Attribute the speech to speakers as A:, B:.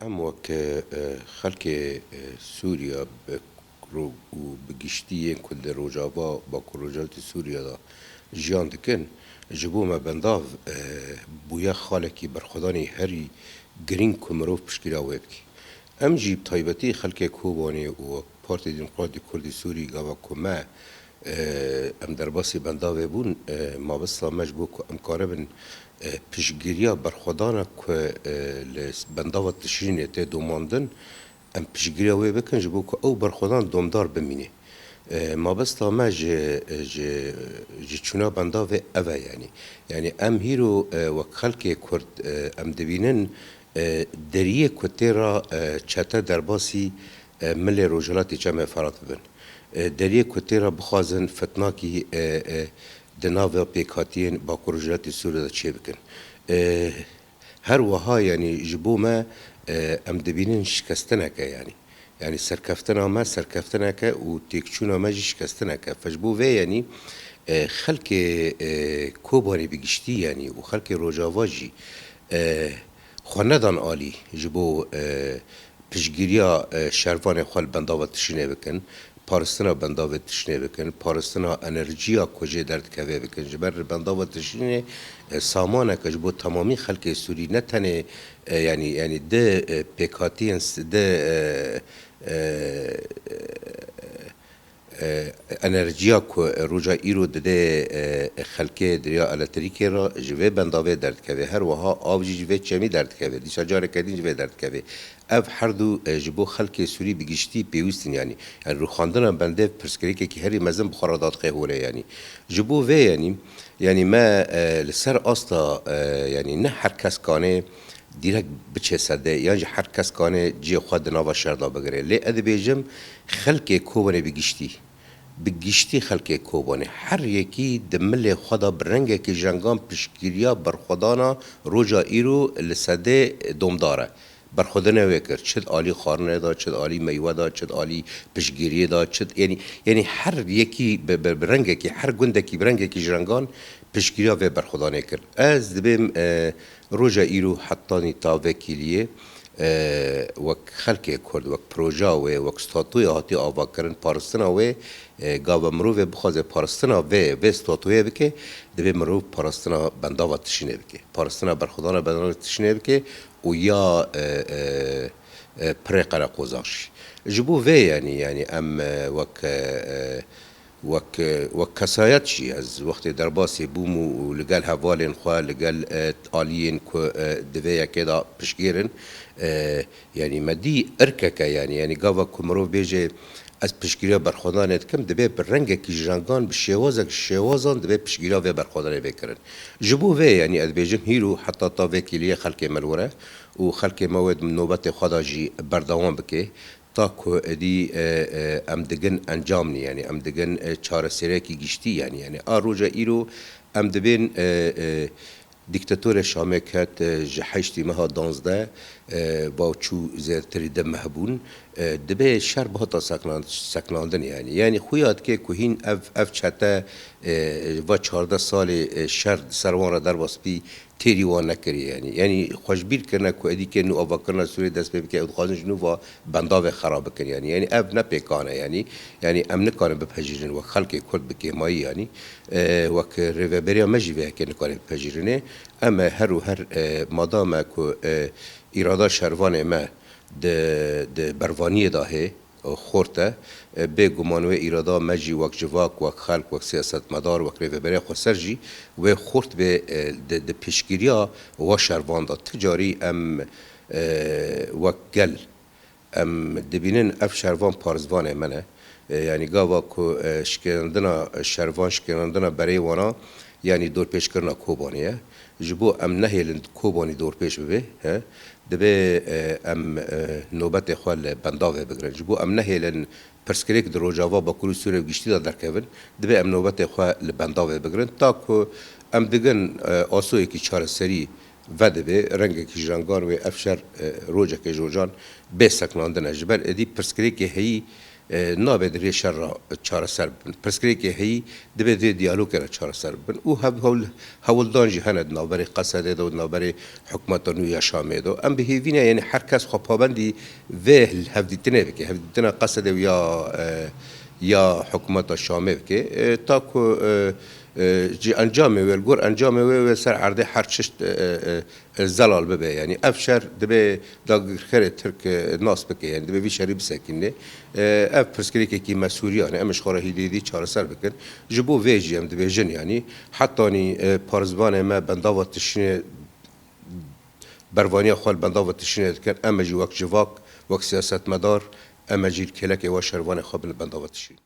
A: ام وک خلک سوریا و بگشتی کل روجاوا با کروجالت سوریا دا جیان دکن جبو ما بنداو بویا خالکی برخدانی هری گرین کمروف پشکیلا ویبکی ام جیب تایبتی خلک کوبانی و پارتی دموکراتی کردی سوری گاوا کما ام در باسی بنداوه بون ما بسلا مجبو که ام کاربن پشگیریا برخودانا که بنداوه تشرینه ته دوماندن ام پشگیریا وی بکن جبو که او برخودان دومدار بمینه ما بسلا ما جه چونا بنداوه اوه یعنی ام هیرو وک خلک کرد ام دوینن دریه کتی را چتا در باسی مل روجلاتی چمه فرات ببن دریه کتی را بخوازن فتناکی دناو پیکاتین با کروجلاتی سوری دا چه بکن هر وها یعنی جبو ما ام دبینن شکستنه که یعنی سرکفتنه ما سرکفتنه که و تیکچونه ما جی شکستنه که فجبو وی یعنی خلق کوبانی بگشتی یعنی و خلق روجاواجی خواندان عالی جبو پشگیریا شروان خال بنداوت تشنه بکن پارستنا بنداوت تشنه بکن پارستنا انرژیا کجه درد که بکن جبر بنداوت تشنه سامانه که جبو تمامی خلق سوری نتنه یعنی ده پیکاتینس ده انرژیا کو روجا ایرو ده خلکه دریا الکتریکی را جوه بنداوه درد که هر وها آبجی جوه چمی درد که دیسا جاره کدین جوه درد که اف هر دو جبو خلک سوری بگشتی پیوستین یعنی رو بنده پرسکری که هری مزن بخارادات قهوره یعنی جبو و یعنی ما لسر اصلا یعنی نه هر کس کانه دیرک بچه سده یعنی هر کس کانه جی خود نوا شردا بگره لی ادبیجم خلک کوبانه بگشتی خلک کوبانه هر یکی دمل خدا برنگه که جنگان پشگیریا برخودانا روجا ایرو لسده دومداره برخودنه وکر چد عالی خارنه دا چد عالی میوه دا چد عالی پشگیری دا چد یعنی هر یکی برنگه که هر گنده کی برنگه که جنگان پشگیریا و برخودانه کرد از دبیم روجا ایرو حتی تا وکیلیه وک خلک کرد وک پروژا و وک استاتوی هاتی آوا کرن پارستنا و گاو مروف بخواد پارستنا و استاتوی بکه دبی مروف پارستنا بنداوا تشینه بکه پارستنا برخودانا بنداوا تشینه بکه و یا پرقرا قوزاش جبو و یعنی ام وک کسایت چی از وقت در باسی بوم و لگل حوالین خواه لگل آلین که دویه که دا پشگیرن یعنی مدی ارکه یعنی گاوا کمرو بیجه از پشگیریا برخودانت کم دبی بر رنگ کی جنگان به شوازان دبی پشگیریا و برخودانه بکرن جبو و یعنی از بیجم هیرو حتی تا وکیلی خلک ملوره و خلک مواد نوبت خدا جی بردوام بکه تاکو ادی ام دگن انجام نی یعنی ام دگن چاره سره کی گشتی یعنی آروجا ایرو ام دبین دیکتاتور شامکت جهشتی مها 12 با چو زرتری دم مهبون دبی شر بهتا سکناندن یعنی خویات که کوهین اف چتا و 14 سال شر سروان را در واسپی تیری وان نکری یعنی خوشبیر کنه که ادی که نو آوا کنه سوری دست به که ادخوازن جنو و بنداو خراب کنه یعنی اف نپیکانه یعنی ام نکانه بپجیرن و خلق کرد بکی مایی یعنی و که ریوبریا مجیوه که نکانه بپجیرنه اما هر و هر مادام که اراده شروان ما ده بروانی داهه خورته به گمانوی ایرادا مجی وک جواک وک خلق وک سیاست مدار وک ریوبری خسرجی و خورت به د پیشگیریا و شروان دا تجاری ام وک گل ام دبینن اف شروان پارزوان منه یعنی گاوا که شکرندنا شروان شکرندنا برای وانا یعنی دور پیش کرنا کوبانیه جبو ام نهیلند کوبانی دور پیش ببه دبی ام نوبت خوال بنداوه بگرن جبو ام نهیلن پرسکریک در روجاوا با کلو سوره گشتی دا درکون دبی ام نوبت خوال بنداوه بگرن تا که ام دگن آسوی که چار سری و دبی رنگ که جرانگان و افشار روجا که جوجان به سکناندن جبر ادی پرسکریک هی نابد ری شر را چاره سر بن پرسکری که هی دبی دی دیالوگ را چاره سر بن او هول دانجی هند نابری قصد دو نابری حکمت نویا شامه دو ام به هیوینه یعنی هر کس خو پابندی وهل هفدیتنه بکه هفدیتنه قصد یا حکومت شامل که تا که جی انجامه و الگور انجامه و سر عرضه هر چشت زلال ببه یعنی افشار دبه داغر ترک ناس بکه یعنی دبه وی شری بسکنه اف پرسکری که مسئولیانه امش خورا هیلیدی چهار سر بکن جبو ویجی هم دبه جن یعنی حتی نی پارزبان ما بنداوت تشنه بروانی خال بنداوت تشنه کن اما جی وقت جواک وقت سیاست مدار اما جی کلک و شروان خابن بنداوت تشنه